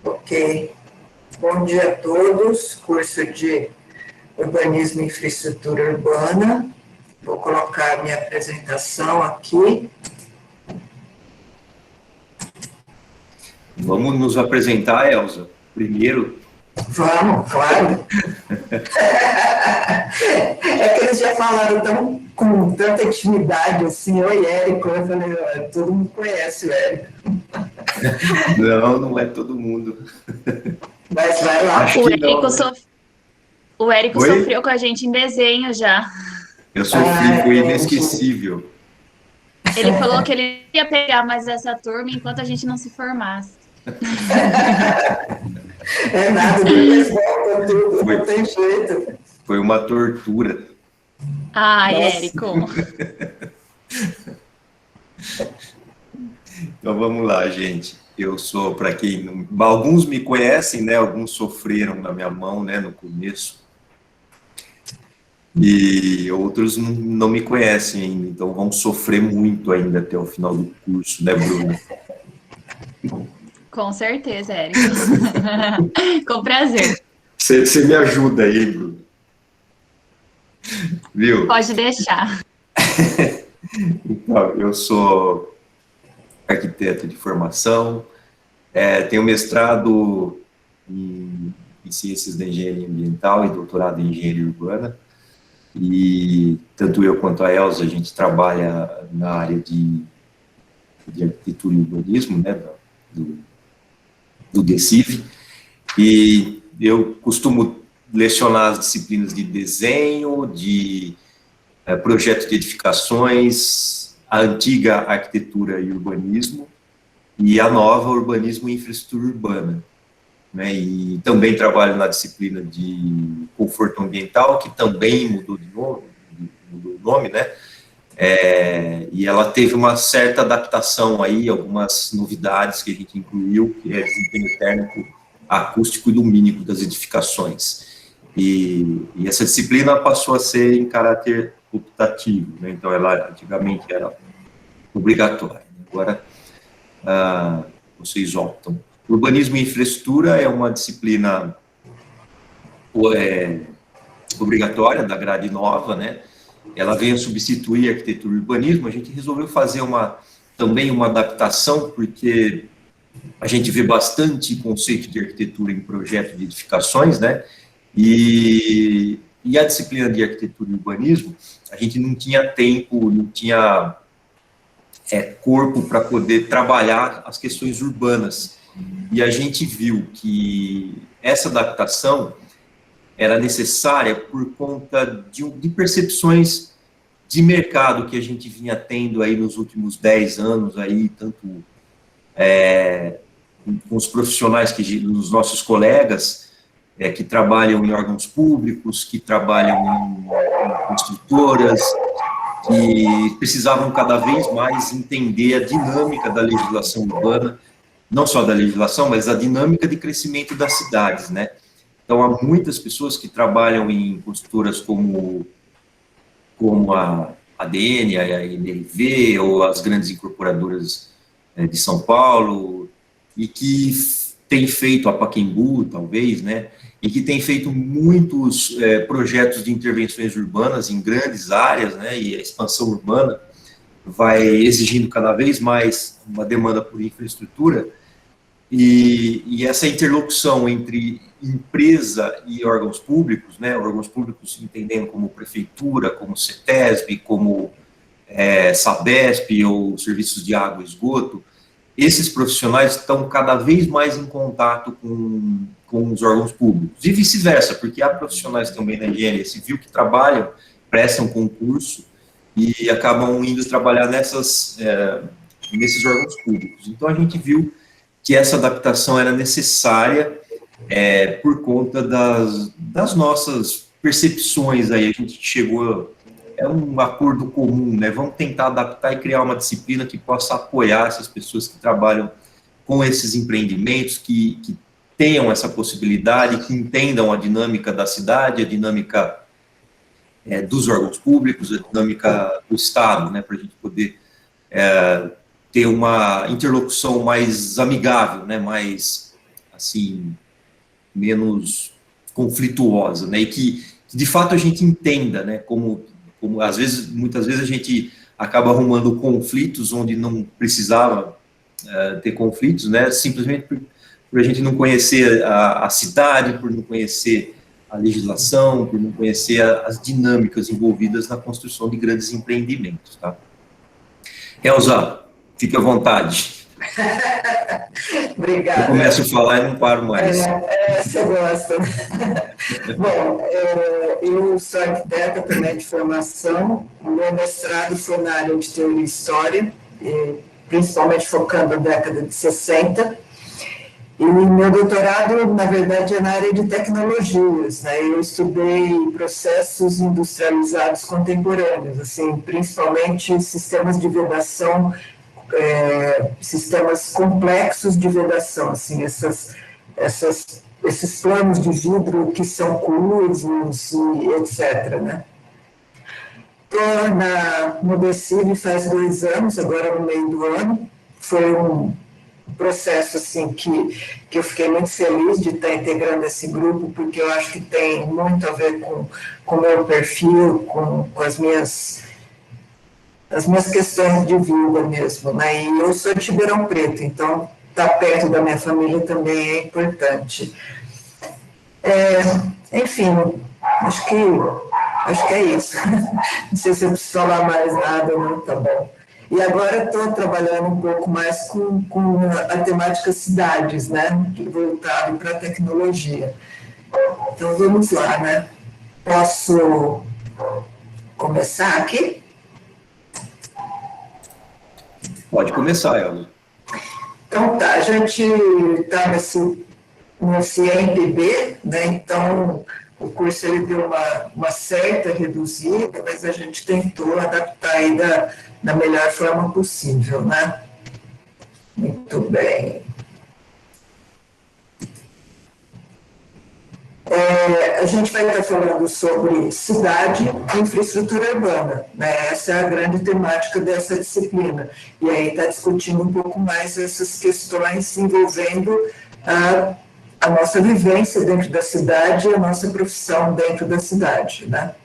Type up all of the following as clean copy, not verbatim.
Ok. Bom dia a todos, curso de Urbanismo e Infraestrutura Urbana. Vou colocar a minha apresentação aqui. Vamos nos apresentar, Elza, primeiro. Vamos, claro. É que eles já falaram com tanta intimidade assim, oi, Érico. Eu falei, todo mundo conhece o Érico. Não, não é todo mundo. Mas vai lá. Acho que não, né? O Érico Oi? sofreu com a gente em desenho já. Eu sofri, foi inesquecível. Ele falou que ele ia pegar mais essa turma enquanto a gente não se formasse. É nada, depois volta tudo, não tem jeito. Foi uma tortura. Ai, Nossa. Érico. Então vamos lá, gente. Eu sou, para quem não... Alguns me conhecem, né? Alguns sofreram na minha mão, né? No começo. E outros não me conhecem ainda, então vão sofrer muito ainda até o final do curso, né, Bruno? Com certeza, Érico. Com prazer. Você me ajuda aí, Bruno. Viu? Pode deixar. Então, eu sou arquiteto de formação, tenho mestrado em Ciências da Engenharia Ambiental e doutorado em Engenharia Urbana. E tanto eu quanto a Elza, a gente trabalha na área de arquitetura e urbanismo, né, do DECIV, e eu costumo lecionar as disciplinas de desenho, de projeto de edificações, a antiga arquitetura e urbanismo, e a nova urbanismo e infraestrutura urbana. Né, e também trabalho na disciplina de conforto ambiental, que também mudou o nome, né? E ela teve uma certa adaptação aí, algumas novidades que a gente incluiu, que é desempenho térmico, acústico e lumínico das edificações. E essa disciplina passou a ser em caráter optativo, né? Então ela antigamente era obrigatória, agora vocês optam. Urbanismo e infraestrutura é uma disciplina obrigatória da grade nova, né? Ela veio substituir a arquitetura e urbanismo. A gente resolveu fazer também uma adaptação, porque a gente vê bastante conceito de arquitetura em projeto de edificações, né? E a disciplina de arquitetura e urbanismo, a gente não tinha tempo, não tinha corpo para poder trabalhar as questões urbanas. E a gente viu que essa adaptação era necessária por conta de percepções de mercado que a gente vinha tendo aí nos últimos 10 anos, aí, tanto com os profissionais, os nossos colegas que trabalham em órgãos públicos, que trabalham em construtoras, que precisavam cada vez mais entender a dinâmica da legislação urbana, não só da legislação, mas a dinâmica de crescimento das cidades, né? Então, há muitas pessoas que trabalham em construtoras como a ADN, a NRV, ou as grandes incorporadoras de São Paulo, e que têm feito a Pacaembu, talvez, né? E que têm feito muitos projetos de intervenções urbanas em grandes áreas, né? E a expansão urbana vai exigindo cada vez mais uma demanda por infraestrutura, e essa interlocução entre empresa e órgãos públicos, né, órgãos públicos entendendo como prefeitura, como CETESB, como Sabesp ou serviços de água e esgoto, esses profissionais estão cada vez mais em contato com os órgãos públicos, e vice-versa, porque há profissionais também na engenharia civil que trabalham, prestam concurso e acabam indo trabalhar nesses órgãos públicos. Então, a gente viu que essa adaptação era necessária por conta das nossas percepções. Aí a gente chegou, um acordo comum, né? Vamos tentar adaptar e criar uma disciplina que possa apoiar essas pessoas que trabalham com esses empreendimentos, que tenham essa possibilidade, que entendam a dinâmica da cidade, a dinâmica dos órgãos públicos, a dinâmica do Estado, né? Para a gente poder ter uma interlocução mais amigável, né, mais assim, menos conflituosa, né? E que de fato a gente entenda, né? Como às vezes, muitas vezes a gente acaba arrumando conflitos onde não precisava ter conflitos, né? Simplesmente por a gente não conhecer a cidade, por não conhecer a legislação, por não conhecer as dinâmicas envolvidas na construção de grandes empreendimentos, tá? Elza, fique à vontade. Obrigada. Eu começo a falar e não paro mais. Você gosta. Bom, eu sou arquiteta também de formação, meu mestrado foi na área de teoria e história, principalmente focando na década de 60, e meu doutorado, na verdade, é na área de tecnologias, né? Eu estudei processos industrializados contemporâneos, assim, principalmente sistemas de vedação, sistemas complexos de vedação, assim, esses planos de vidro que são curvos e etc., né? Estou no DECIV faz 2 anos, agora no meio do ano. Foi um processo assim, que eu fiquei muito feliz de estar integrando esse grupo, porque eu acho que tem muito a ver com o meu perfil, com as minhas questões de vida mesmo, né? E eu sou de Ribeirão Preto, então estar perto da minha família também é importante. Enfim, acho que é isso. Não sei se eu preciso falar mais nada, não, tá bom. E agora estou trabalhando um pouco mais com a temática cidades, né? Voltado para a tecnologia. Então vamos lá, né? Posso começar aqui? Pode começar, Elza. Então tá, a gente está nesse MPB, né? Então o curso ele deu uma certa reduzida, mas a gente tentou adaptar aí da melhor forma possível, né? Muito bem. A gente vai estar falando sobre cidade e infraestrutura urbana, né? Essa é a grande temática dessa disciplina. E aí está discutindo um pouco mais essas questões envolvendo a nossa vivência dentro da cidade e a nossa profissão dentro da cidade, né?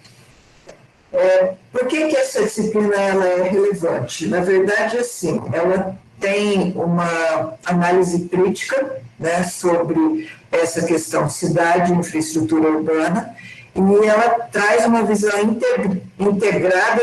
Por que essa disciplina ela é relevante? Na verdade, assim, ela tem uma análise crítica, né, sobre essa questão cidade e infraestrutura urbana, e ela traz uma visão integrada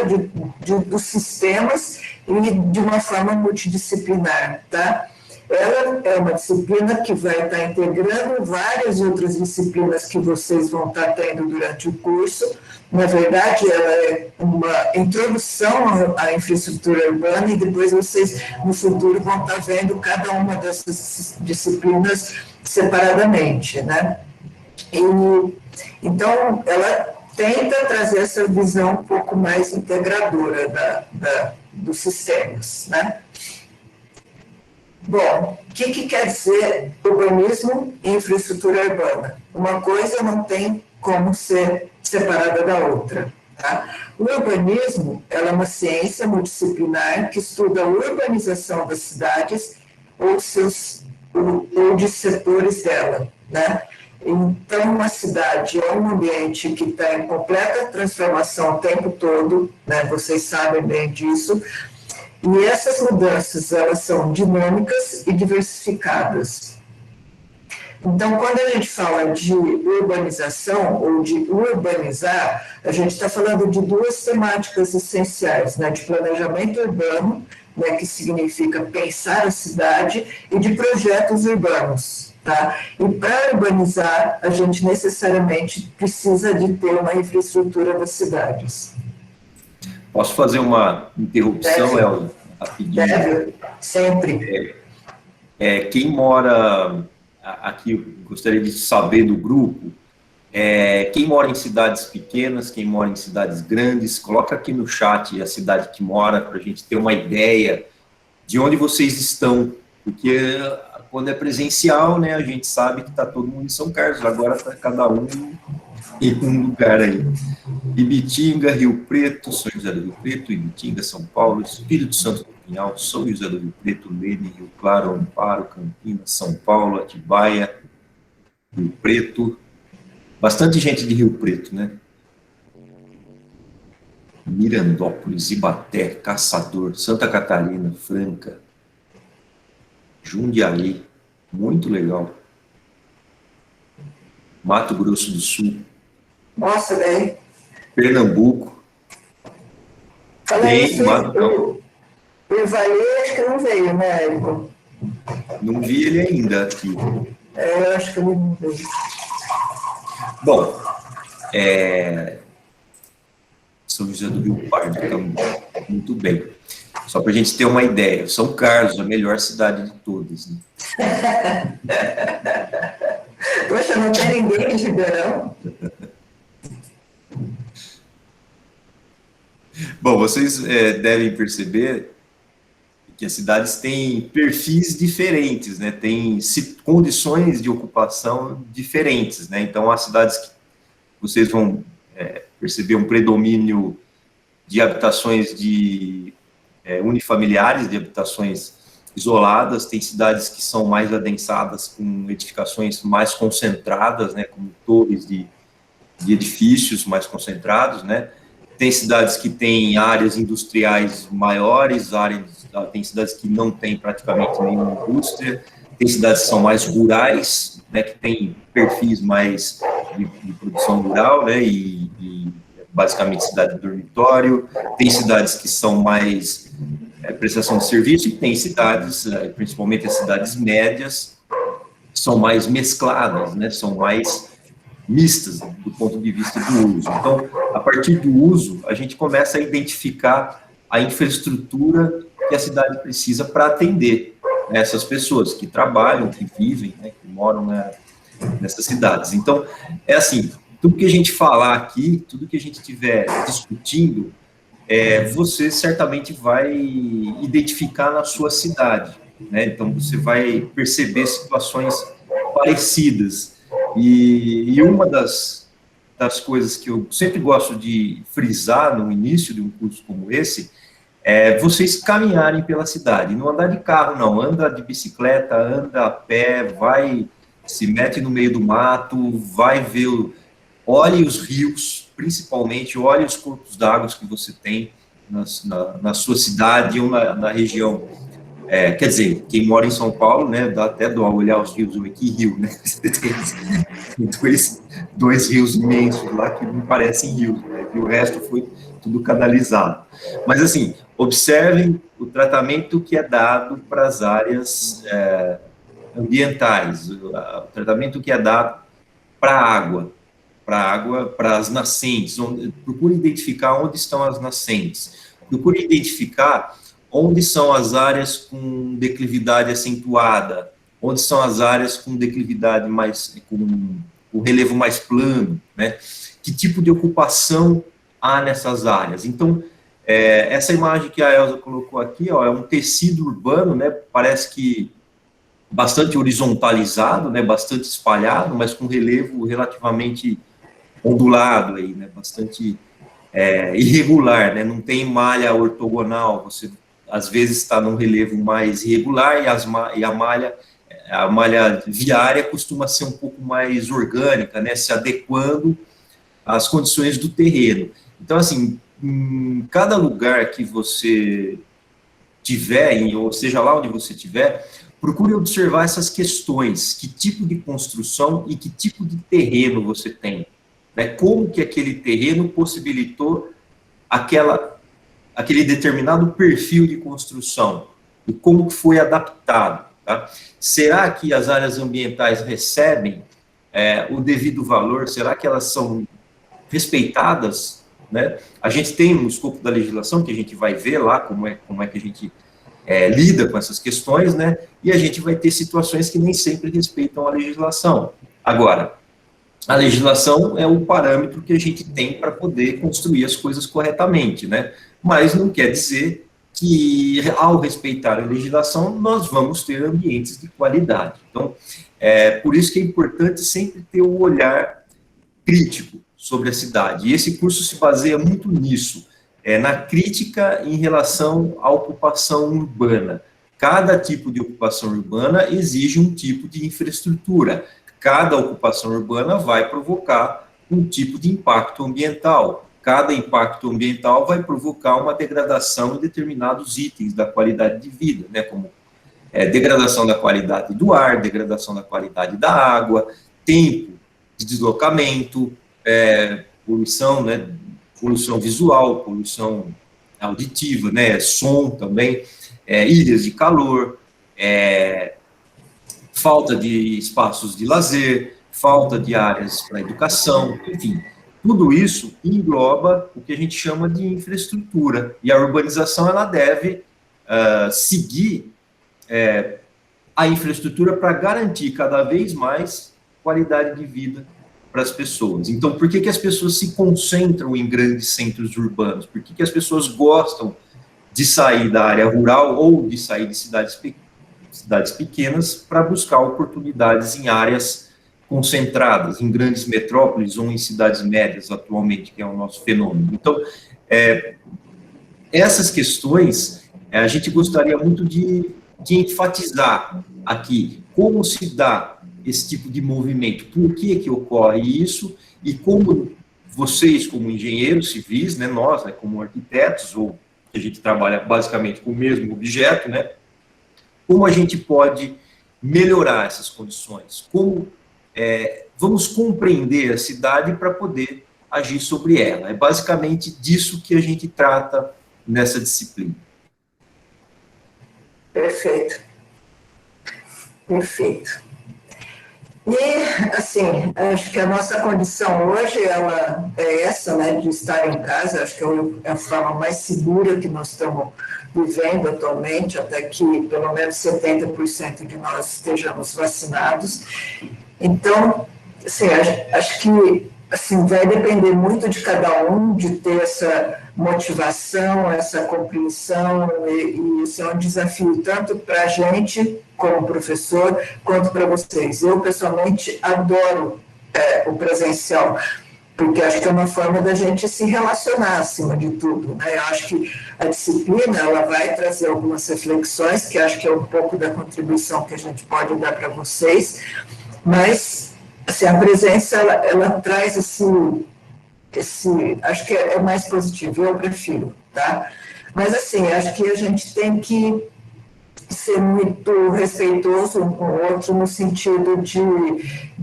dos sistemas e de uma forma multidisciplinar, tá? Ela é uma disciplina que vai estar integrando várias outras disciplinas que vocês vão estar tendo durante o curso. Na verdade, ela é uma introdução à infraestrutura urbana e depois vocês, no futuro, vão estar vendo cada uma dessas disciplinas separadamente, né? Então, ela tenta trazer essa visão um pouco mais integradora dos sistemas, né? Bom, o que quer dizer urbanismo e infraestrutura urbana? Uma coisa não tem como ser separada da outra. Tá? O urbanismo ela é uma ciência multidisciplinar que estuda a urbanização das cidades ou de setores dela. Né? Então, uma cidade é um ambiente que está em completa transformação o tempo todo, né? Vocês sabem bem disso. E essas mudanças, elas são dinâmicas e diversificadas. Então, quando a gente fala de urbanização ou de urbanizar, a gente está falando de 2 temáticas essenciais, né? De planejamento urbano, né? Que significa pensar a cidade, e de projetos urbanos. Tá? E para urbanizar, a gente necessariamente precisa de ter uma infraestrutura das cidades. Posso fazer uma interrupção, Elza, rapidinho? Deve, sempre. Quem mora aqui, eu gostaria de saber do grupo, quem mora em cidades pequenas, quem mora em cidades grandes, coloca aqui no chat a cidade que mora, para a gente ter uma ideia de onde vocês estão, porque quando é presencial, né, a gente sabe que está todo mundo em São Carlos, agora está cada um em um lugar aí. Ibitinga, Rio Preto, São José do Rio Preto, Ibitinga, São Paulo, Espírito Santo do Pinhal, São José do Rio Preto, Leme, Rio Claro, Amparo, Campinas, São Paulo, Atibaia, Rio Preto, bastante gente de Rio Preto, né? Mirandópolis, Ibaté, Caçador, Santa Catarina, Franca, Jundiaí, muito legal. Mato Grosso do Sul. Nossa, velho. Pernambuco. Fala isso, Não. o Ivalê acho que não veio, né, Érico? Não vi ele ainda aqui. Eu acho que ele não veio. Bom, São José do Rio Pardo também. Muito bem. Só para a gente ter uma ideia, São Carlos, a melhor cidade de todas, né? Poxa, não tem ninguém de Ribeirão? Bom, vocês devem perceber que as cidades têm perfis diferentes, né? Tem condições de ocupação diferentes, né? Então, há cidades que vocês vão perceber um predomínio de habitações unifamiliares, de habitações isoladas, tem cidades que são mais adensadas, com edificações mais concentradas, né? Como torres de edifícios mais concentrados, né? Tem cidades que têm áreas industriais maiores, tem cidades que não têm praticamente nenhuma indústria, tem cidades que são mais rurais, né, que têm perfis mais de produção rural, né, e basicamente cidade de dormitório, tem cidades que são mais prestação de serviço, e tem cidades, principalmente as cidades médias, são mais mescladas, né, são mais mistas do ponto de vista do uso. Então, a partir do uso, a gente começa a identificar a infraestrutura que a cidade precisa para atender essas pessoas que trabalham, que vivem, né, que moram nessas cidades. Então, é assim, tudo que a gente falar aqui, tudo que a gente estiver discutindo, você certamente vai identificar na sua cidade, né? Então, você vai perceber situações parecidas. E uma das coisas que eu sempre gosto de frisar no início de um curso como esse é vocês caminharem pela cidade, não andar de carro, não, anda de bicicleta, anda a pé, se mete no meio do mato, vai ver, olhe os rios, principalmente, olhe os corpos d'água que você tem na sua cidade ou na região. Quer dizer, quem mora em São Paulo, né, dá até dó olhar os rios, que rio, né? Tem dois rios imensos lá que não parecem rios, né? E o resto foi tudo canalizado. Mas, assim, observem o tratamento que é dado para as áreas ambientais, o tratamento que é dado para a água, para as nascentes. Procure identificar onde estão as nascentes. Procure identificar onde são as áreas com declividade acentuada, onde são as áreas com declividade com relevo mais plano, né? Que tipo de ocupação há nessas áreas. Então, essa imagem que a Elza colocou aqui, ó, é um tecido urbano, né? Parece que bastante horizontalizado, né? Bastante espalhado, mas com relevo relativamente ondulado aí, né? Bastante irregular, né? Não tem malha ortogonal, você às vezes está num relevo mais irregular e a malha viária costuma ser um pouco mais orgânica, né, se adequando às condições do terreno. Então, assim, em cada lugar que você tiver, ou seja lá onde você estiver, procure observar essas questões, que tipo de construção e que tipo de terreno você tem, né, como que aquele terreno possibilitou aquele determinado perfil de construção e como foi adaptado. Tá? Será que as áreas ambientais recebem o devido valor? Será que elas são respeitadas? Né? A gente tem no escopo da legislação, que a gente vai ver lá como é que a gente lida com essas questões, né? E a gente vai ter situações que nem sempre respeitam a legislação. Agora, a legislação é o parâmetro que a gente tem para poder construir as coisas corretamente, né? Mas não quer dizer que, ao respeitar a legislação, nós vamos ter ambientes de qualidade. Então, por isso que é importante sempre ter um olhar crítico sobre a cidade. E esse curso se baseia muito nisso, na crítica em relação à ocupação urbana. Cada tipo de ocupação urbana exige um tipo de infraestrutura. cada ocupação urbana vai provocar um tipo de impacto ambiental. Cada impacto ambiental vai provocar uma degradação em determinados itens da qualidade de vida, né, como degradação da qualidade do ar, degradação da qualidade da água, tempo de deslocamento, poluição, né, poluição visual, poluição auditiva, né, som também, ilhas de calor, falta de espaços de lazer, falta de áreas para educação, enfim, tudo isso engloba o que a gente chama de infraestrutura, e a urbanização ela deve seguir a infraestrutura para garantir cada vez mais qualidade de vida para as pessoas. Então, por que as pessoas se concentram em grandes centros urbanos? Por que as pessoas gostam de sair da área rural ou de sair de cidades pequenas para buscar oportunidades em áreas concentradas, em grandes metrópoles ou em cidades médias, atualmente, que é o nosso fenômeno? Então, essas questões, a gente gostaria muito de enfatizar aqui como se dá esse tipo de movimento, por que ocorre isso, e como vocês, como engenheiros civis, né, nós, né, como arquitetos, ou a gente trabalha basicamente com o mesmo objeto, né, como a gente pode melhorar essas condições, como vamos compreender a cidade para poder agir sobre ela. É basicamente disso que a gente trata nessa disciplina. Perfeito. Perfeito. E, assim, acho que a nossa condição hoje, ela é essa, né, de estar em casa, acho que é a forma mais segura que nós estamos vivendo atualmente, até que pelo menos 70% de nós estejamos vacinados. Então, assim, acho que assim, vai depender muito de cada um, de ter essa motivação, essa compreensão, e isso é um desafio tanto para a gente, como professor, quanto para vocês. Eu, pessoalmente, adoro o presencial, porque acho que é uma forma da gente se relacionar, acima de tudo, né? Eu acho que a disciplina, ela vai trazer algumas reflexões, que acho que é um pouco da contribuição que a gente pode dar para vocês, mas assim, a presença, ela traz esse, acho que é mais positivo, eu prefiro, tá? Mas, assim, acho que a gente tem que ser muito respeitoso um com o outro, no sentido de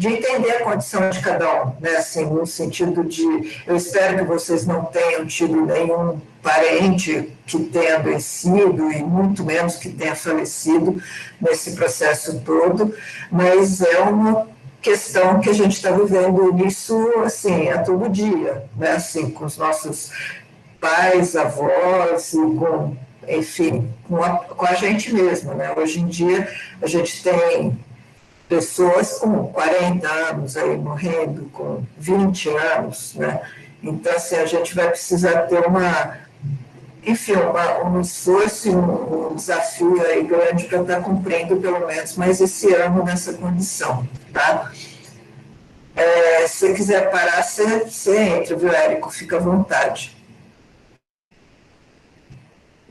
entender a condição de cada um, né? Assim, no sentido de, eu espero que vocês não tenham tido nenhum parente que tenha adoecido, e muito menos que tenha falecido nesse processo todo, mas é uma questão que a gente está vivendo isso, assim, a todo dia, né? Assim, com os nossos pais, avós, e com, enfim, com a gente mesmo, né? Hoje em dia, a gente tem pessoas com 40 anos aí morrendo, com 20 anos, né? Então, assim, a gente vai precisar ter enfim, um esforço e um desafio aí grande para estar cumprindo, pelo menos, mais esse ano nessa condição, tá? Se você quiser parar, você entra, viu, Érico? Fica à vontade.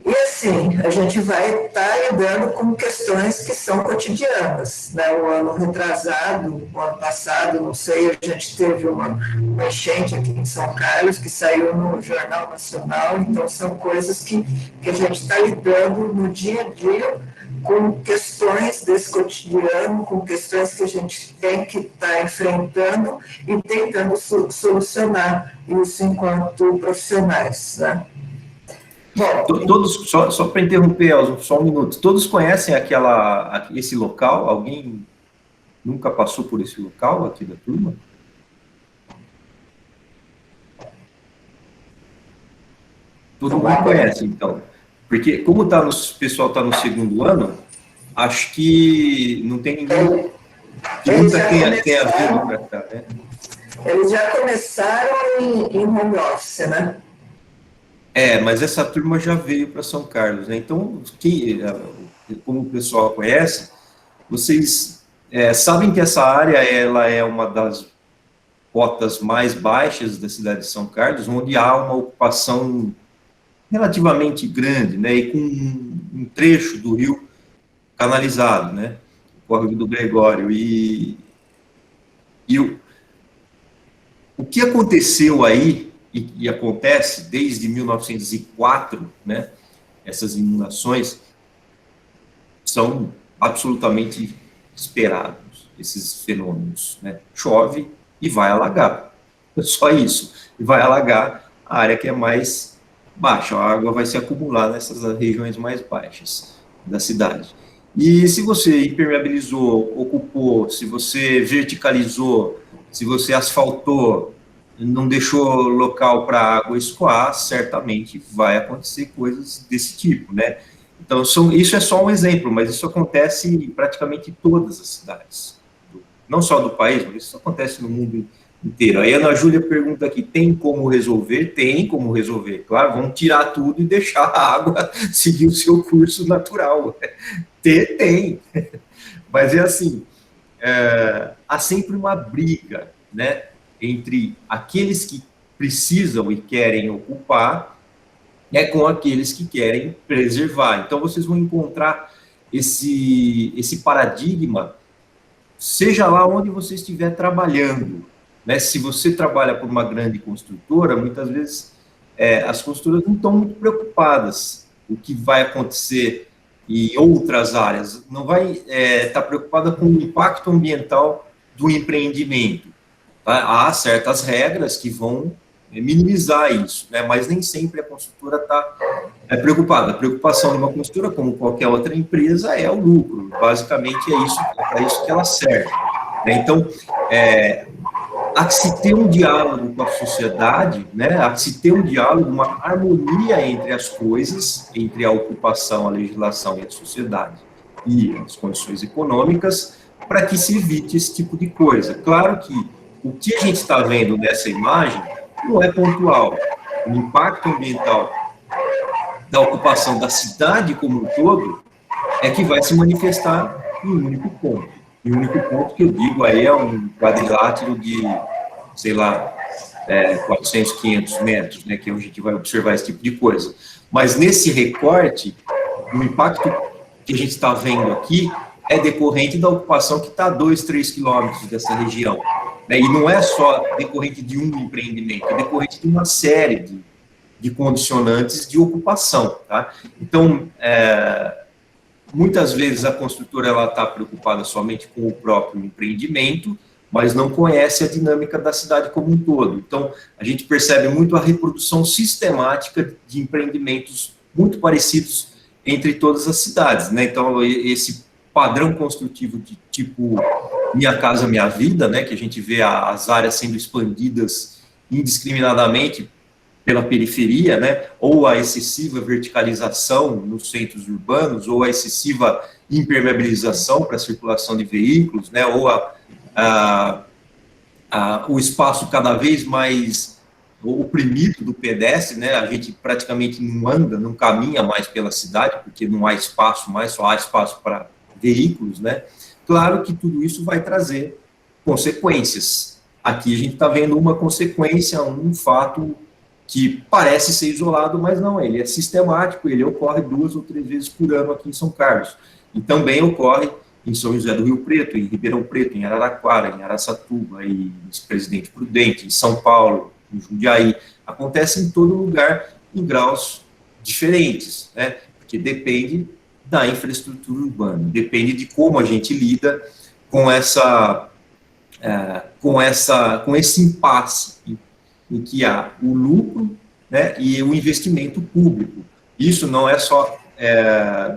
E assim, a gente vai estar lidando com questões que são cotidianas, né? O ano retrasado, o ano passado, não sei, a gente teve uma enchente aqui em São Carlos, que saiu no Jornal Nacional, então são coisas que a gente está lidando no dia a dia, com questões desse cotidiano, com questões que a gente tem que estar enfrentando e tentando solucionar isso enquanto profissionais, né? Bom, todos, só para interromper, Elson, só um minuto. Todos conhecem esse local? Alguém nunca passou por esse local aqui da turma? Todo mundo conhece, então. Porque, como o pessoal está no segundo ano, acho que não tem ninguém que nunca tenha vindo para cá, né? Eles já começaram em home office, né? Mas essa turma já veio para São Carlos, né? Então, como o pessoal conhece, vocês sabem que essa área ela é uma das cotas mais baixas da cidade de São Carlos, onde há uma ocupação relativamente grande, né? E com um trecho do rio canalizado, né? O Córrego do Gregório. E E o que aconteceu aí, e acontece desde 1904, né, essas inundações são absolutamente esperados, esses fenômenos, né? Chove e vai alagar, só isso, e vai alagar a área que é mais baixa, a água vai se acumular nessas regiões mais baixas da cidade. E se você impermeabilizou, ocupou, se você verticalizou, se você asfaltou, não deixou local para a água escoar, certamente vai acontecer coisas desse tipo, né? Então, isso é só um exemplo, mas isso acontece em praticamente todas as cidades, não só do país, mas isso acontece no mundo inteiro. Aí a Ana Júlia pergunta aqui, tem como resolver? Tem como resolver, claro, vamos tirar tudo e deixar a água seguir o seu curso natural. Tem, mas é assim, há sempre uma briga, né, entre aqueles que precisam e querem ocupar, com aqueles que querem preservar. Então, vocês vão encontrar esse paradigma, seja lá onde você estiver trabalhando, né? Se você trabalha por uma grande construtora, muitas vezes as construtoras não estão muito preocupadas com o que vai acontecer em outras áreas, não vai estar preocupada com o impacto ambiental do empreendimento. Tá? Há certas regras que vão minimizar isso, né? Mas nem sempre a construtora está preocupada. A preocupação de uma construtora, como qualquer outra empresa, é o lucro. Basicamente é para isso que ela serve. Né? Então, há que se ter um diálogo com a sociedade, né? Há que se ter um diálogo, uma harmonia entre as coisas, entre a ocupação, a legislação e a sociedade e as condições econômicas, para que se evite esse tipo de coisa. Claro que o que a gente está vendo nessa imagem não é pontual. O impacto ambiental da ocupação da cidade como um todo é que vai se manifestar em um único ponto. E o único ponto que eu digo aí é um quadrilátero de, sei lá, 400, 500 metros, né, que a gente vai observar esse tipo de coisa. Mas nesse recorte, o impacto que a gente está vendo aqui é decorrente da ocupação que está a 2, 3 quilômetros dessa região. Né, e não é só decorrente de um empreendimento, é decorrente de uma série de condicionantes de ocupação. Tá? Então, muitas vezes a construtora está preocupada somente com o próprio empreendimento, mas não conhece a dinâmica da cidade como um todo. Então, a gente percebe muito a reprodução sistemática de empreendimentos muito parecidos entre todas as cidades. Né? Então, esse padrão construtivo de tipo Minha Casa Minha Vida, né, que a gente vê as áreas sendo expandidas indiscriminadamente pela periferia, né, ou a excessiva verticalização nos centros urbanos, ou a excessiva impermeabilização para a circulação de veículos, né, ou o espaço cada vez mais oprimido do pedestre, né, a gente praticamente não anda, não caminha mais pela cidade, porque não há espaço mais, só há espaço para veículos, né. Claro que tudo isso vai trazer consequências. Aqui a gente está vendo uma consequência, um fato que parece ser isolado, mas não, ele é sistemático, ele ocorre 2 ou 3 vezes por ano aqui em São Carlos. E também ocorre em São José do Rio Preto, em Ribeirão Preto, em Araraquara, em Araçatuba, em Presidente Prudente, em São Paulo, em Jundiaí. Acontece em todo lugar, em graus diferentes, né? Porque depende da infraestrutura urbana, depende de como a gente lida com esse impasse em que há o lucro, né, e o investimento público. Isso não é só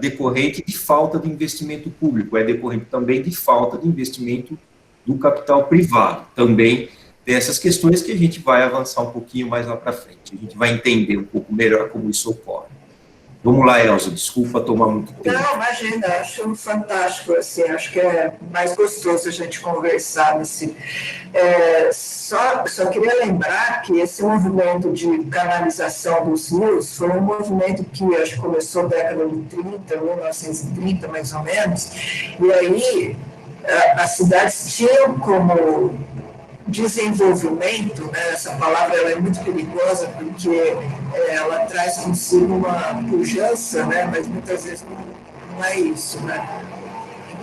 decorrente de falta de investimento público, é decorrente também de falta de investimento do capital privado. Também tem essas questões que a gente vai avançar um pouquinho mais lá para frente. A gente vai entender um pouco melhor como isso ocorre. Vamos lá, Elza, desculpa tomar muito tempo. Não, imagina, acho fantástico, assim, acho que é mais gostoso a gente conversar nesse... Só queria lembrar que esse movimento de canalização dos rios foi um movimento que acho que começou na década de 30, 1930, mais ou menos, e aí as cidades tinham como desenvolvimento, né, essa palavra ela é muito perigosa porque ela traz consigo uma pujança, né, mas muitas vezes não é isso, né?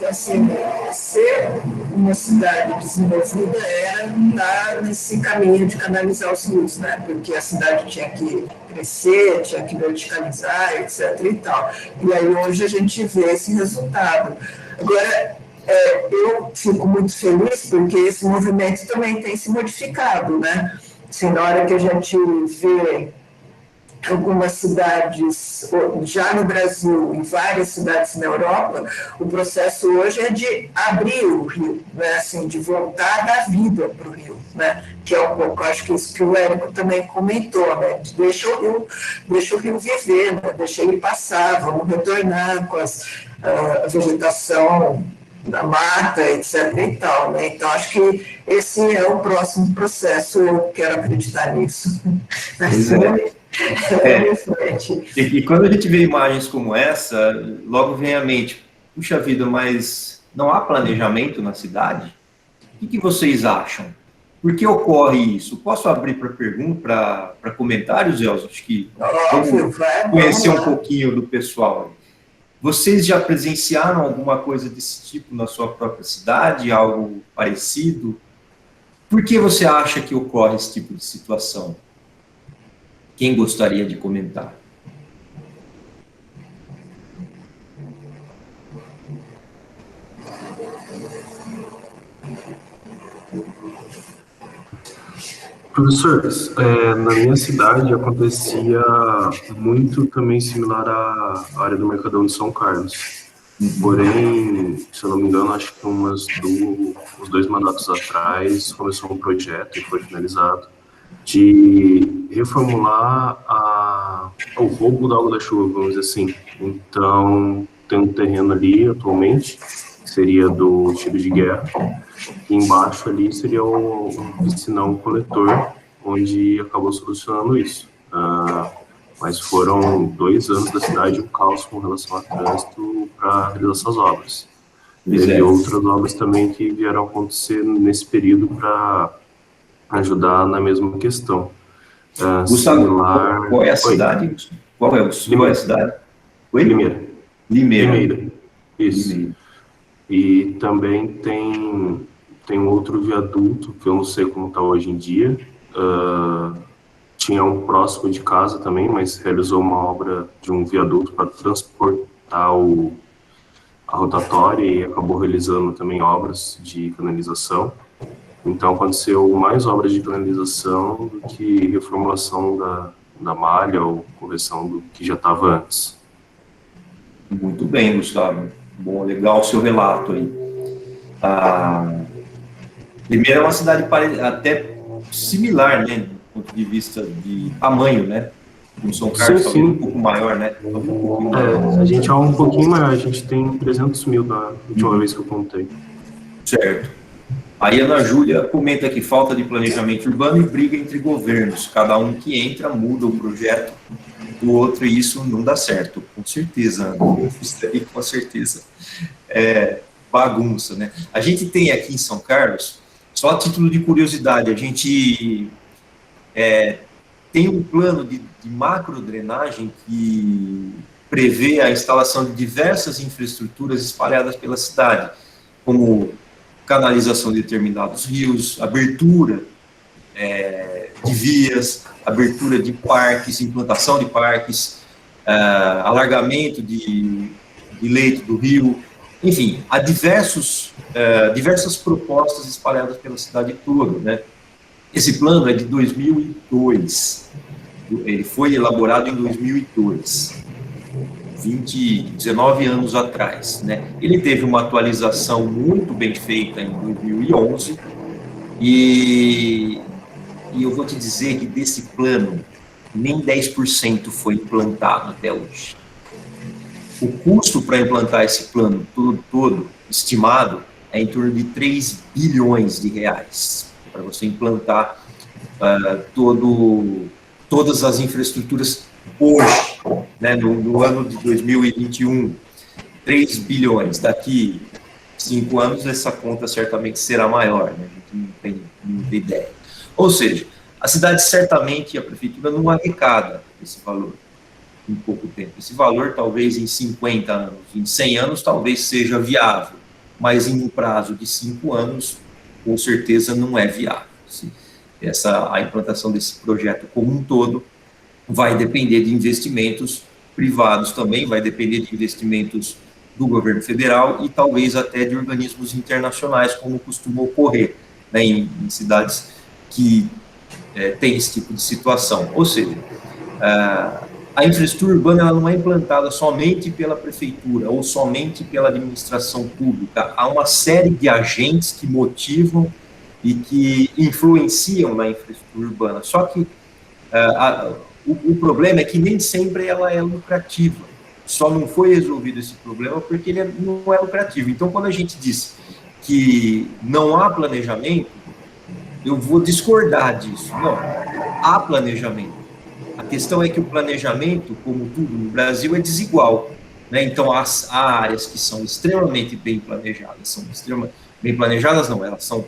assim, ser uma cidade desenvolvida era estar nesse caminho de canalizar os rios, né? Porque a cidade tinha que crescer, tinha que verticalizar, etc. e tal. E aí hoje a gente vê esse resultado. Agora, eu fico muito feliz porque esse movimento também tem se modificado, né? Assim, na hora que a gente vê algumas cidades, já no Brasil e várias cidades na Europa, o processo hoje é de abrir o rio, né? Assim, de voltar a dar vida para o rio, né? Que é um pouco, acho que isso que o Érico também comentou, né? Deixa o rio viver, né? Deixa ele passar, vamos retornar com a vegetação da mata, etc. e tal, né? Então, acho que esse é o próximo processo, eu quero acreditar nisso. Pois é. E quando a gente vê imagens como essa, logo vem à mente, puxa vida, mas não há planejamento na cidade? O que vocês acham? Por que ocorre isso? Posso abrir para pergunta, para comentários, Elza? Acho que vamos conhecer um pouquinho do pessoal. Vocês já presenciaram alguma coisa desse tipo na sua própria cidade? Algo parecido? Por que você acha que ocorre esse tipo de situação? Quem gostaria de comentar? Professores, na minha cidade acontecia muito também similar à área do Mercadão de São Carlos. Porém, se eu não me engano, acho que uns 2 mandatos atrás começou um projeto e foi finalizado de reformular o roubo da água da chuva, vamos dizer assim. Então, tem um terreno ali atualmente, que seria do tiro de guerra, e embaixo ali seria o piscinão coletor, onde acabou solucionando isso. Mas foram 2 anos da cidade um caos com relação a trânsito para realizar essas obras. E outras obras também que vieram acontecer nesse período para ajudar na mesma questão. Gustavo, qual é a cidade? Qual é a cidade? Oi? Limeira. Isso. Limeira. E também tem um outro viaduto, que eu não sei como está hoje em dia. Tinha um próximo de casa também, mas realizou uma obra de um viaduto para transportar a rotatória e acabou realizando também obras de canalização. Então, aconteceu mais obras de canalização do que reformulação da malha ou correção do que já estava antes. Muito bem, Gustavo. Bom, legal o seu relato aí. Limeira é uma cidade até similar, né, do ponto de vista de tamanho, né? Como São Carlos, talvez um pouco maior, né? A gente é um pouquinho maior, a gente tem 300 mil da última vez que eu contei. Certo. Aí a Ana Júlia comenta que falta de planejamento urbano e briga entre governos. Cada um que entra muda o projeto do outro e isso não dá certo. Com certeza, isso aí com certeza é bagunça, né? A gente tem aqui em São Carlos, só a título de curiosidade, a gente tem um plano de macrodrenagem que prevê a instalação de diversas infraestruturas espalhadas pela cidade, como canalização de determinados rios, abertura de vias, abertura de parques, implantação de parques, alargamento de leito do rio, enfim, há diversas propostas espalhadas pela cidade toda, né? Esse plano é de 2002, ele foi elaborado em 2002, 19 anos atrás, né? Ele teve uma atualização muito bem feita em 2011 e eu vou te dizer que desse plano nem 10% foi implantado até hoje. O custo para implantar esse plano todo estimado é em torno de 3 bilhões de reais para você implantar todas as infraestruturas hoje, né, no ano de 2021, 3 bilhões. Daqui 5 anos, essa conta certamente será maior, né? A gente não tem muita ideia. Ou seja, a cidade certamente, a prefeitura não arrecada esse valor em pouco tempo. Esse valor, talvez em 50 anos, em 100 anos, talvez seja viável, mas em um prazo de 5 anos, com certeza não é viável. A implantação desse projeto como um todo vai depender de investimentos privados também, vai depender de investimentos do governo federal e talvez até de organismos internacionais, como costuma ocorrer, né, em cidades que têm esse tipo de situação. Ou seja, a infraestrutura urbana ela não é implantada somente pela prefeitura ou somente pela administração pública. Há uma série de agentes que motivam e que influenciam na infraestrutura urbana. Só que o problema é que nem sempre ela é lucrativa. Só não foi resolvido esse problema porque ele não é lucrativo. Então, quando a gente diz que não há planejamento, eu vou discordar disso. Não, há planejamento. A questão é que o planejamento, como tudo no Brasil, é desigual, né? Então, há áreas que são extremamente bem planejadas, não, elas são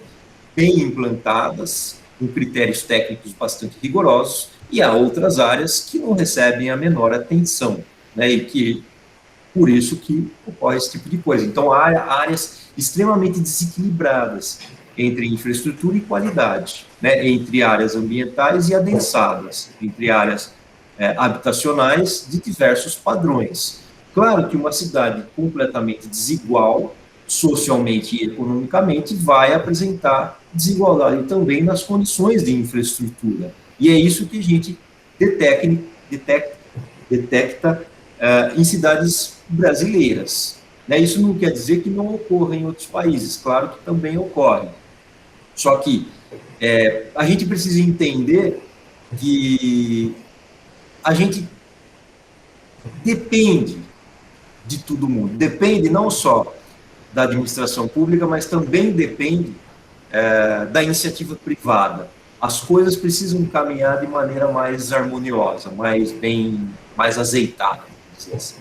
bem implantadas, com critérios técnicos bastante rigorosos, e há outras áreas que não recebem a menor atenção, né? E que, por isso que ocorre esse tipo de coisa. Então, há áreas extremamente desequilibradas entre infraestrutura e qualidade, né? Entre áreas ambientais e adensadas, entre áreas habitacionais de diversos padrões. Claro que uma cidade completamente desigual, socialmente e economicamente, vai apresentar desigualdade também nas condições de infraestrutura. E é isso que a gente detecta em cidades brasileiras. Né? Isso não quer dizer que não ocorra em outros países, claro que também ocorre. Só que a gente precisa entender que a gente depende de todo mundo, depende não só da administração pública, mas também depende da iniciativa privada. As coisas precisam caminhar de maneira mais harmoniosa, mais azeitada, vamos dizer assim.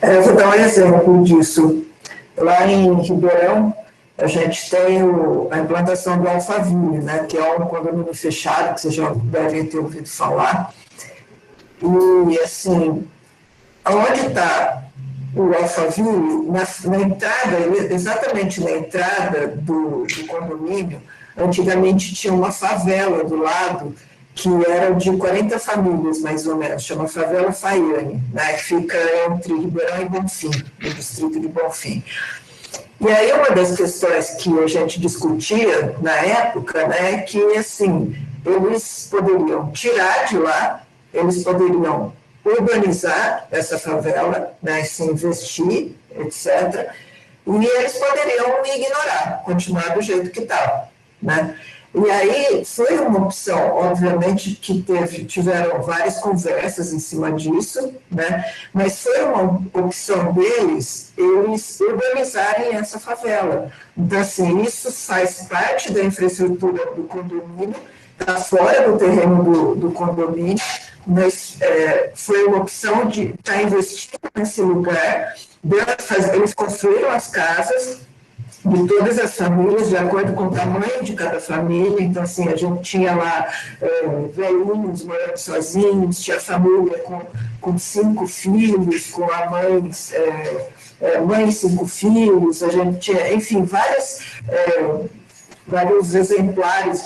Eu vou dar um exemplo disso. Lá em Ribeirão, a gente tem a implantação do Alphaville, né, que é um condomínio fechado, que vocês já devem ter ouvido falar. E, assim, onde está o Alphaville, na entrada, exatamente na entrada do condomínio, antigamente tinha uma favela do lado, que era de 40 famílias, mais ou menos, chama Favela Faiane, né, que fica entre Ribeirão e Bonfim, no distrito de Bonfim. E aí uma das questões que a gente discutia na época, né, é que, assim, eles poderiam tirar de lá, eles poderiam urbanizar essa favela, né, se investir, etc., e eles poderiam ignorar, continuar do jeito que estava, né? E aí foi uma opção, obviamente, que tiveram várias conversas em cima disso, né? Mas foi uma opção deles, eles urbanizarem essa favela. Então, assim, isso faz parte da infraestrutura do condomínio, está fora do terreno do condomínio, mas foi uma opção de estar investindo nesse lugar. Eles construíram as casas de todas as famílias, de acordo com o tamanho de cada família. Então, assim, a gente tinha lá velhinhos morando sozinhos, tinha família com 5 filhos, com a mãe e 5 filhos, a gente tinha, enfim, vários exemplares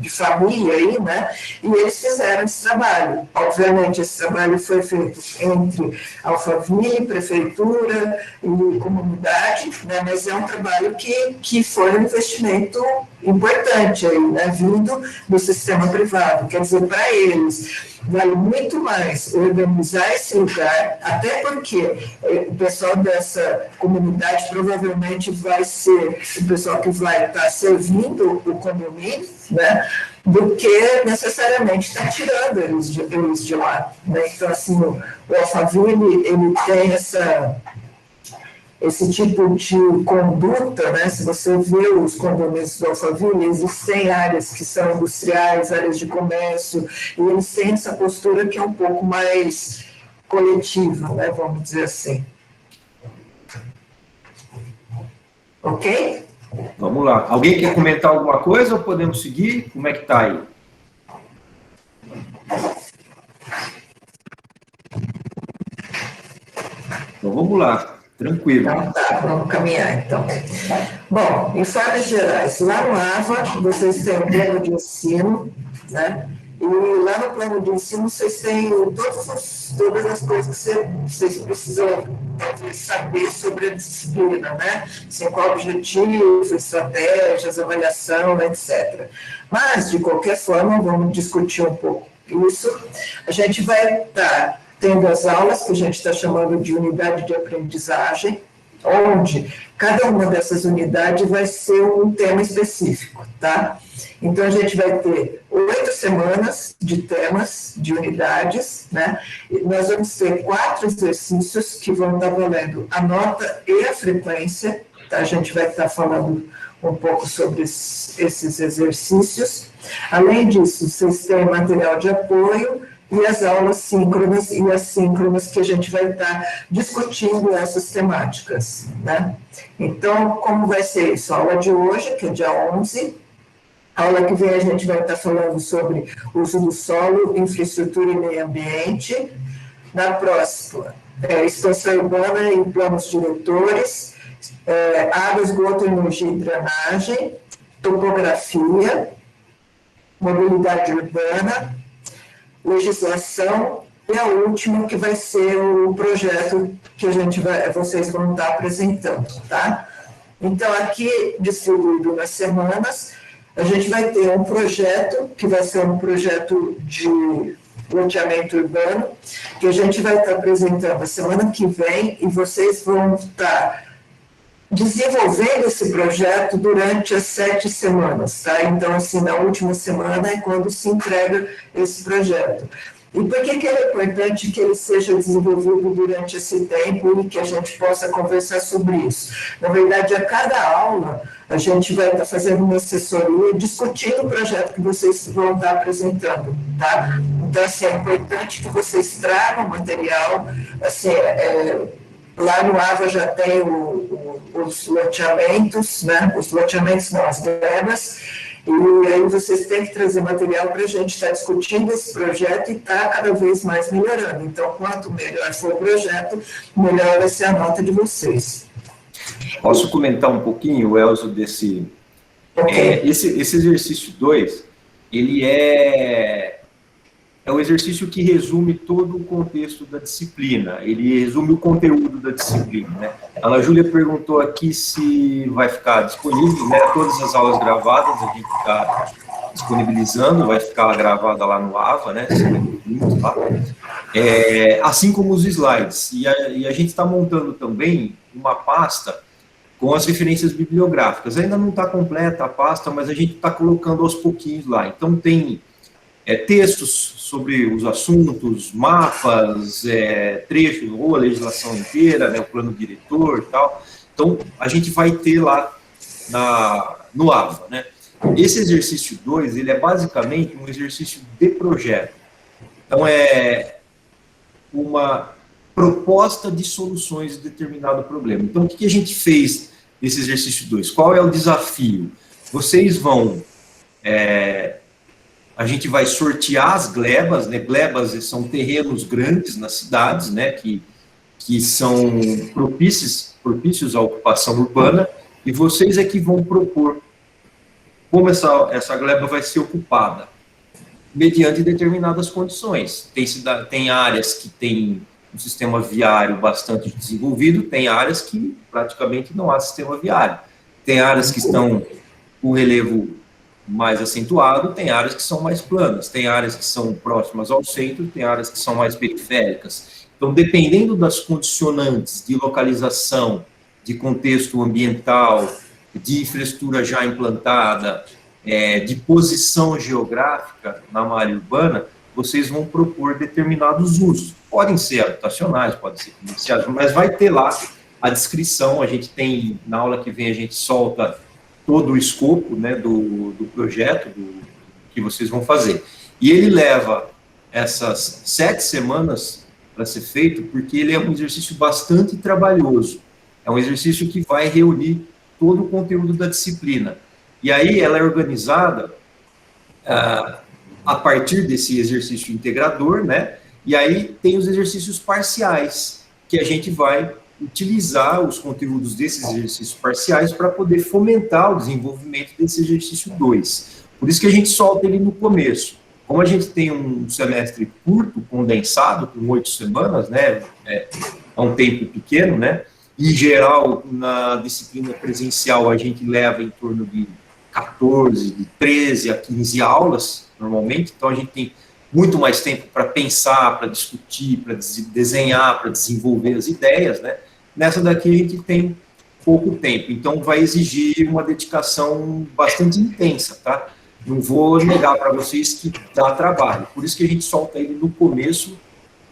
de família aí, né? E eles fizeram esse trabalho. Obviamente, esse trabalho foi feito entre Alphaville, prefeitura e comunidade, né? Mas é um trabalho que foi um investimento importante aí, né? Vindo do sistema privado. Quer dizer, para eles, vale muito mais organizar esse lugar, até porque o pessoal dessa comunidade provavelmente vai ser o pessoal que vai estar servindo o condomínio, né, do que necessariamente estar tirando eles de lá. Né? Então, assim, o Alphaville, ele tem esse tipo de conduta, né? Se você vê os condomínios do Alphaville, existem áreas que são industriais, áreas de comércio, e eles têm essa postura que é um pouco mais coletiva, né? Vamos dizer assim. Ok? Vamos lá. Alguém quer comentar alguma coisa ou podemos seguir? Como é que está aí? Então, vamos lá. Tranquilo. Então tá, vamos caminhar então. Bom, em formas gerais, lá no AVA vocês têm o plano de ensino, né? E lá no plano de ensino vocês têm todas as coisas que vocês precisam saber sobre a disciplina, né? Assim, qual o objetivo, estratégias, avaliação, etc. Mas, de qualquer forma, vamos discutir um pouco isso. A gente vai estar tendo as aulas que a gente está chamando de unidade de aprendizagem, onde cada uma dessas unidades vai ser um tema específico, tá? Então, a gente vai ter 8 semanas de temas, de unidades, né? E nós vamos ter 4 exercícios que vão estar valendo a nota e a frequência, tá? A gente vai estar falando um pouco sobre esses exercícios. Além disso, vocês têm material de apoio e as aulas síncronas e assíncronas que a gente vai estar discutindo essas temáticas, né? Então, como vai ser isso? A aula de hoje, que é dia 11, a aula que vem a gente vai estar falando sobre uso do solo, infraestrutura e meio ambiente. Na próxima, expansão urbana e planos diretores, água, esgoto, energia e drenagem, topografia, mobilidade urbana, legislação, e a última que vai ser o projeto que vocês vão estar apresentando, tá? Então, aqui, distribuído nas semanas, a gente vai ter um projeto, que vai ser um projeto de loteamento urbano, que a gente vai estar apresentando a semana que vem, e vocês vão estar desenvolvendo esse projeto durante as 7 semanas, tá? Então, assim, na última semana é quando se entrega esse projeto. E por que ele é importante que ele seja desenvolvido durante esse tempo e que a gente possa conversar sobre isso? Na verdade, a cada aula, a gente vai estar fazendo uma assessoria discutindo o projeto que vocês vão estar apresentando, tá? Então, assim, é importante que vocês tragam material, assim, lá no AVA já tem os loteamentos, né? Os loteamentos não, as glebas, e aí vocês têm que trazer material para a gente estar discutindo esse projeto e estar cada vez mais melhorando. Então, quanto melhor for o projeto, melhor vai ser a nota de vocês. Posso comentar um pouquinho, Elzo, desse... Okay. Esse exercício 2, ele é um exercício que resume todo o contexto da disciplina, ele resume o conteúdo da disciplina, né? A Ana Júlia perguntou aqui se vai ficar disponível, né? Todas as aulas gravadas a gente está disponibilizando, vai ficar gravada lá no AVA, né? Tá? Assim como os slides. E a gente está montando também uma pasta com as referências bibliográficas. Ainda não está completa a pasta, mas a gente está colocando aos pouquinhos lá. Então, tem textos sobre os assuntos, mapas, trechos, ou a legislação inteira, né, o plano diretor e tal. Então, a gente vai ter lá no AVA, né? Esse exercício 2, ele é basicamente um exercício de projeto. Então, é uma proposta de soluções de determinado problema. Então, o que a gente fez nesse exercício 2? Qual é o desafio? Vocês vão... a gente vai sortear as glebas, né? Glebas são terrenos grandes nas cidades, né? Que são propícios à ocupação urbana, e vocês é que vão propor como essa gleba vai ser ocupada, mediante determinadas condições. Tem áreas que têm um sistema viário bastante desenvolvido, tem áreas que praticamente não há sistema viário, tem áreas que estão com relevo mais acentuado, tem áreas que são mais planas, tem áreas que são próximas ao centro, tem áreas que são mais periféricas. Então, dependendo das condicionantes de localização, de contexto ambiental, de infraestrutura já implantada, de posição geográfica na malha urbana, vocês vão propor determinados usos. Podem ser habitacionais, podem ser comerciais, mas vai ter lá a descrição. A gente tem, na aula que vem, a gente solta todo o escopo, né, do projeto, que vocês vão fazer. E ele leva essas 7 semanas para ser feito, porque ele é um exercício bastante trabalhoso. É um exercício que vai reunir todo o conteúdo da disciplina. E aí ela é organizada a partir desse exercício integrador, né? E aí tem os exercícios parciais, que a gente vai utilizar os conteúdos desses exercícios parciais para poder fomentar o desenvolvimento desse exercício 2. Por isso que a gente solta ele no começo. Como a gente tem um semestre curto, condensado, com 8 semanas, né, é um tempo pequeno, né, em geral, na disciplina presencial, a gente leva em torno de 14, de 13 a 15 aulas, normalmente, então a gente tem muito mais tempo para pensar, para discutir, para desenhar, para desenvolver as ideias, né? Nessa daqui a gente tem pouco tempo, então vai exigir uma dedicação bastante intensa, tá? Não vou negar para vocês que dá trabalho, por isso que a gente solta ele no começo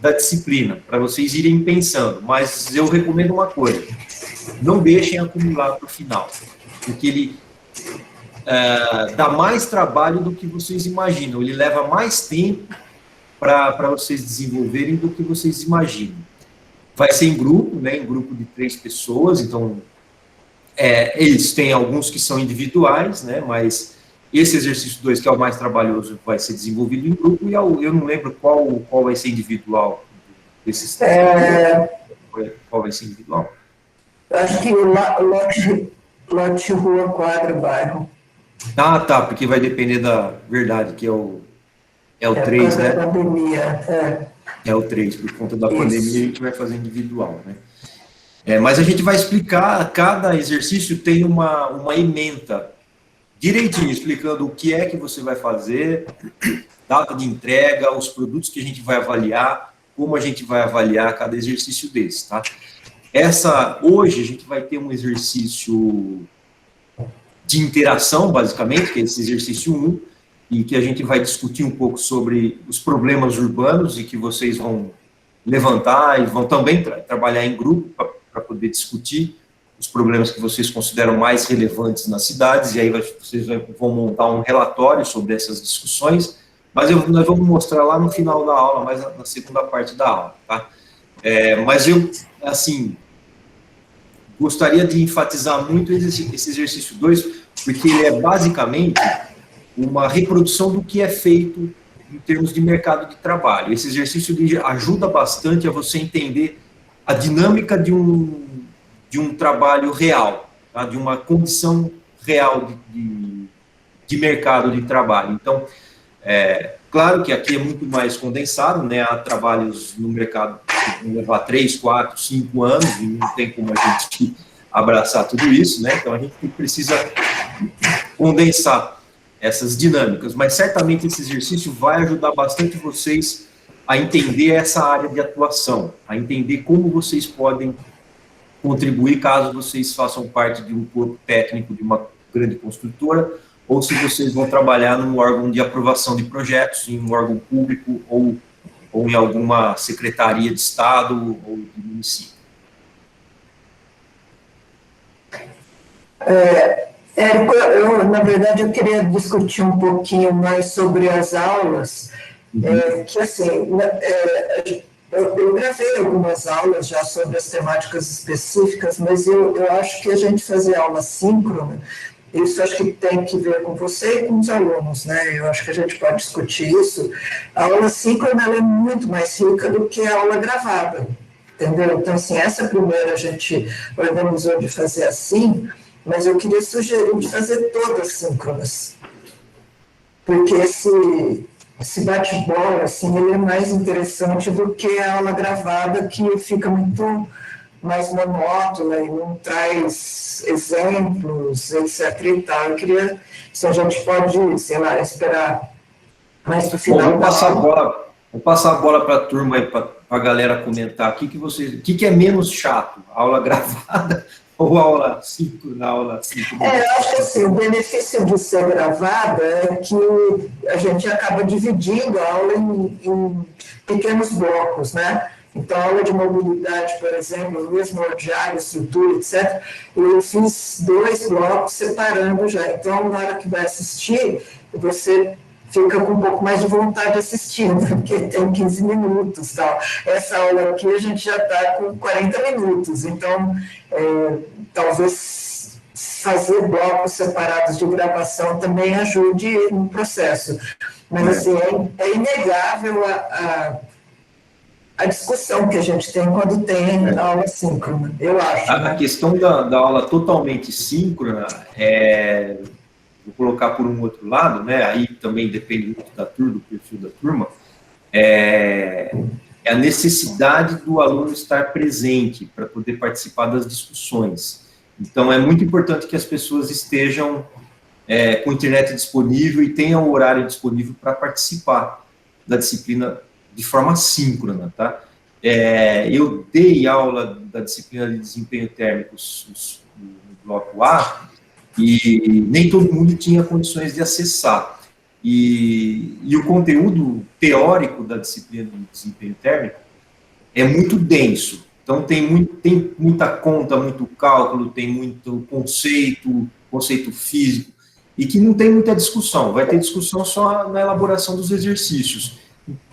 da disciplina, para vocês irem pensando, mas eu recomendo uma coisa, não deixem acumular para o final, porque ele dá mais trabalho do que vocês imaginam, ele leva mais tempo para vocês desenvolverem do que vocês imaginam. Vai ser em grupo, né, em grupo de 3 pessoas, então eles têm alguns que são individuais, né, mas esse exercício 2, que é o mais trabalhoso, vai ser desenvolvido em grupo, e eu não lembro qual vai ser individual desses 3. Qual vai ser individual? Acho que o lote rua, quadra, bairro. Ah, tá, porque vai depender da verdade, que é o 3, né? Da pandemia, É o 3, por conta da pandemia a gente vai fazer individual, né? Mas a gente vai explicar, cada exercício tem uma ementa direitinho, explicando o que é que você vai fazer, data de entrega, os produtos que a gente vai avaliar, como a gente vai avaliar cada exercício desse, tá? Hoje a gente vai ter um exercício de interação, basicamente, que é esse exercício 1, e que a gente vai discutir um pouco sobre os problemas urbanos e que vocês vão levantar e vão também trabalhar em grupo para poder discutir os problemas que vocês consideram mais relevantes nas cidades, e aí vocês vão montar um relatório sobre essas discussões, mas nós vamos mostrar lá no final da aula, mais na segunda parte da aula, tá? Mas eu, assim, gostaria de enfatizar muito esse exercício 2, porque ele é basicamente uma reprodução do que é feito em termos de mercado de trabalho. Esse exercício ajuda bastante a você entender a dinâmica de um trabalho real, tá? De uma condição real de mercado de trabalho. Então, claro que aqui é muito mais condensado, né? Há trabalhos no mercado que vão levar 3, 4, 5 anos, e não tem como a gente abraçar tudo isso, né? Então, a gente precisa condensar essas dinâmicas, mas certamente esse exercício vai ajudar bastante vocês a entender essa área de atuação, a entender como vocês podem contribuir caso vocês façam parte de um corpo técnico de uma grande construtora, ou se vocês vão trabalhar num órgão de aprovação de projetos, em um órgão público, ou em alguma secretaria de Estado ou de município. Érico, na verdade, eu queria discutir um pouquinho mais sobre as aulas, que, assim, eu gravei algumas aulas já sobre as temáticas específicas, mas eu acho que a gente fazer aula síncrona, isso acho que tem que ver com você e com os alunos, né? Eu acho que a gente pode discutir isso. A aula síncrona ela é muito mais rica do que a aula gravada, entendeu? Então, assim, essa primeira a gente organizou de fazer assim, mas eu queria sugerir de fazer todas síncronas, porque esse bate-bola, assim, ele é mais interessante do que a aula gravada, que fica muito mais monótona e não traz exemplos, etc. e tal. Eu queria, se a gente pode, sei lá, esperar mais para o final. Vamos passar a bola para a turma, para a galera comentar. O que é menos chato? A aula gravada ou a aula síncrona? Eu acho que assim, o benefício de ser gravada é que a gente acaba dividindo a aula em pequenos blocos, né? Então, a aula de mobilidade, por exemplo, mesmo de área, estrutura, etc., eu fiz 2 blocos separando já. Então, na hora que vai assistir, você fica com um pouco mais de vontade de assistir, né? Porque tem 15 minutos, tal. Essa aula aqui a gente já está com 40 minutos, então talvez fazer blocos separados de gravação também ajude no processo. Mas assim, é inegável a discussão que a gente tem quando tem aula síncrona, eu acho. A questão da aula totalmente síncrona, vou colocar por um outro lado, né, aí também depende muito da turma, do perfil da turma, é a necessidade do aluno estar presente para poder participar das discussões. Então, é muito importante que as pessoas estejam com a internet disponível e tenham o horário disponível para participar da disciplina de forma síncrona, tá? Eu dei aula da disciplina de desempenho térmico no bloco A e nem todo mundo tinha condições de acessar. E o conteúdo teórico da disciplina de desempenho térmico é muito denso. Então, tem muita conta, muito cálculo, tem muito conceito físico, e que não tem muita discussão. Vai ter discussão só na elaboração dos exercícios.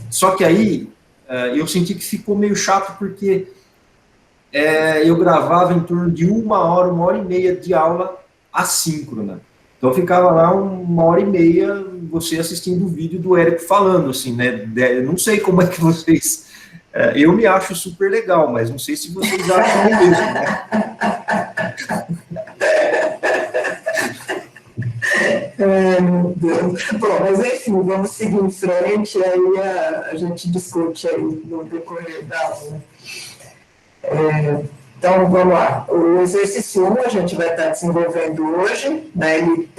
Só que aí, eu senti que ficou meio chato, porque eu gravava em torno de 1 hora e meia de aula assíncrona. Então, ficava lá 1 hora e meia, você assistindo o vídeo do Érico falando, assim, né? Não sei como é que vocês... eu me acho super legal, mas não sei se vocês acham mesmo, né? Meu Deus. Bom, mas enfim, vamos seguir em frente, aí a gente discute aí no decorrer da aula. Então, vamos lá. O exercício 1 a gente vai estar desenvolvendo hoje, né? Ele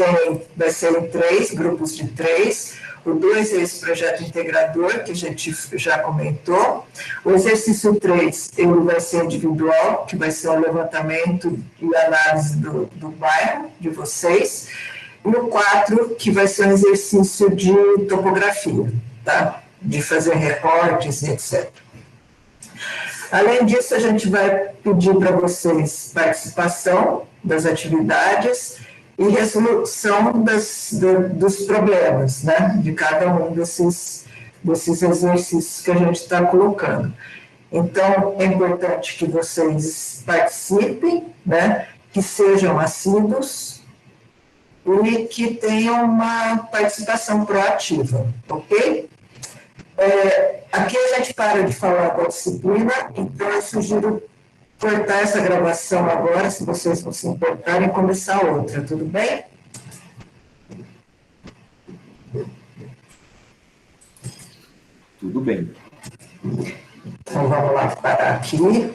vai ser em 3 grupos de 3. O 2 é esse projeto integrador, que a gente já comentou. O exercício 3, ele vai ser individual, que vai ser um levantamento e análise do bairro de vocês. E o 4, que vai ser um exercício de topografia, tá? De fazer recortes e etc. Além disso, a gente vai pedir para vocês participação das atividades e resolução dos problemas, né, de cada um desses exercícios que a gente está colocando. Então, é importante que vocês participem, né, que sejam assíduos e que tenham uma participação proativa, ok? Aqui a gente para de falar da disciplina, então eu sugiro cortar essa gravação agora, se vocês não se importarem, e começar outra, tudo bem? Tudo bem. Então vamos lá parar aqui.